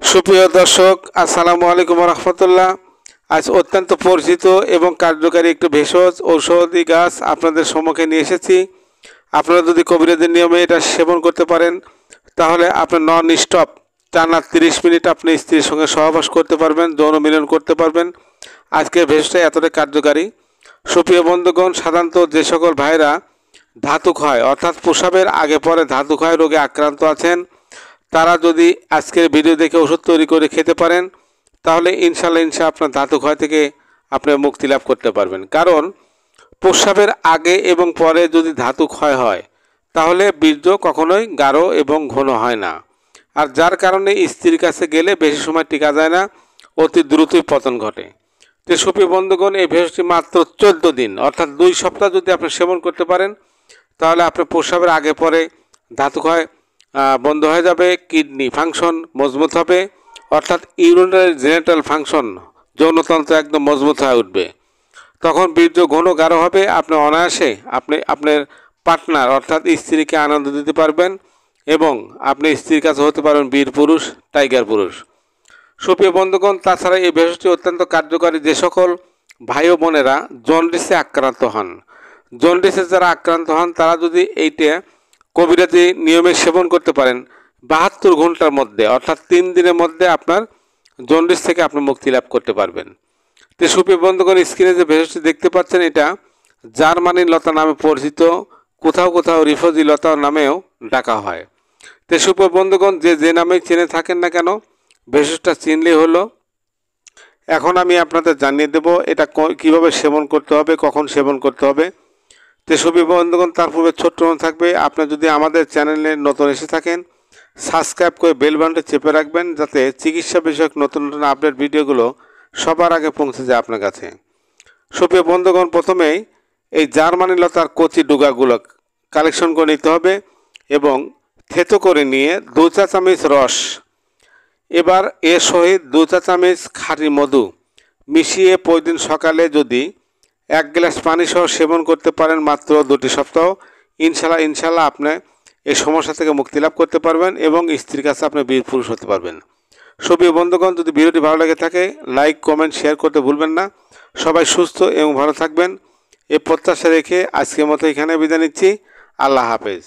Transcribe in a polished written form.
সুপ্রিয় দর্শক, আসসালামু আলাইকুম রহমতুল্লাহ। আজ অত্যন্ত পরিচিত এবং কার্যকারী একটি ভেষজ ঔষধি গাছ আপনাদের সম্মুখে নিয়ে এসেছি। আপনারা যদি কবিরাজের নিয়মে এটা সেবন করতে পারেন তাহলে আপনি নন স্টপ টানা 30 মিনিট আপনি স্ত্রীর সঙ্গে সহবাস করতে পারবেন, যৌন মিলন করতে পারবেন। আজকের ভেষজটা এতটাই কার্যকারী। সুপ্রিয় বন্ধুগণ, সাধারণত যে সকল ভাইরা ধাতুক্ষয় অর্থাৎ প্রসাবের আগে পরে ধাতুক্ষয় রোগে আক্রান্ত আছেন, তারা যদি আজকের ভিডিও দেখে ওষুধ তৈরি করে খেতে পারেন তাহলে ইনশাল্লাহ আপনার ধাতুক্ষয় থেকে আপনি মুক্তি লাভ করতে পারবেন। কারণ প্রস্রাবের আগে এবং পরে যদি ধাতু ক্ষয় হয় তাহলে বীর্য কখনোই গাঢ় এবং ঘন হয় না, আর যার কারণে স্ত্রীর কাছে গেলে বেশি সময় টিকা যায় না, অতি দ্রুতই পতন ঘটে। তো সুপ্রিয় বন্ধুগণ, এই ভেষজটি মাত্র 14 দিন অর্থাৎ 2 সপ্তাহ যদি আপনি সেবন করতে পারেন তাহলে আপনার প্রস্রাবের আগে পরে ধাতুক্ষয় বন্ধ হয়ে যাবে, কিডনি ফাংশন মজবুত হবে, অর্থাৎ ইউরিনারি জেনারেটাল ফাংশন যৌনতন্ত্র একদম মজবুত হয়ে উঠবে। তখন বীর্য ঘন গাঢ় হবে, আপনি অনায়াসে আপনার পার্টনার অর্থাৎ স্ত্রীকে আনন্দ দিতে পারবেন এবং আপনি স্ত্রীর কাছে হতে পারবেন বীর পুরুষ, টাইগার পুরুষ। সুপ্রিয় বন্ধুগণ, তাছাড়া এই ভেষজটি অত্যন্ত কার্যকারী যে সকল ভাই ও বোনেরা জন্ডিসে আক্রান্ত হন। জন্ডিসে যারা আক্রান্ত হন তারা যদি এইটা কবিরাজি নিয়মে সেবন করতে পারেন 72 ঘন্টার মধ্যে অর্থাৎ 3 দিনের মধ্যে আপনার জন্ডিস থেকে আপনি মুক্তি লাভ করতে পারবেন। তো সুপ্রিয় বন্ধুগণ, স্ক্রিনে যে ভেষজটি দেখতে পাচ্ছেন এটা জার্মানি লতা নামে পরিচিত, কোথাও কোথাও রিফজি লতা নামেও ডাকা হয়। তো সুপ্রিয় বন্ধুগণ, যে নামে চেনে থাকেন না কেন ভেষজটা চিনলেই হলো। এখন আমি আপনাদের জানিয়ে দেব এটা কিভাবে সেবন করতে হবে, কখন সেবন করতে হবে। তো সুপ্রিয় বন্ধুগণ, তার পূর্বে ছোট্ট অনুরোধ থাকবে, আপনি যদি আমাদের চ্যানেলে নতুন এসে থাকেন সাবস্ক্রাইব করে বেল বাটনটা চেপে রাখবেন যাতে চিকিৎসা বিষয়ক নতুন নতুন আপডেট ভিডিওগুলো সবার আগে পৌঁছে যায় আপনার কাছে। সুপ্রিয় বন্ধুগণ, প্রথমেই এই জার্মানি লতার কচি ডুগাগুলো কালেকশন করে নিতে হবে এবং থেতো করে নিয়ে 2 চা চামচ রস, এবার এর সহিত 2 চা চামচ খাঁটি মধু মিশিয়ে প্রতিদিন সকালে যদি 1 গ্লাস পানি সহ সেবন করতে পারেন মাত্র 2টি সপ্তাহ, ইনশাল্লাহ আপনি এই সমস্যা থেকে মুক্তি লাভ করতে পারবেন এবং স্ত্রীর কাছে আপনি বীর পুরুষ হতে পারবেন। সুপ্রিয় বন্ধুগণ, যদি ভিডিওটি ভালো লাগে থাকে লাইক কমেন্ট শেয়ার করতে ভুলবেন না। সবাই সুস্থ এবং ভালো থাকবেন এই প্রত্যাশা রেখে আজকের মতো এখানে বিদায় নিচ্ছি। আল্লাহ হাফেজ।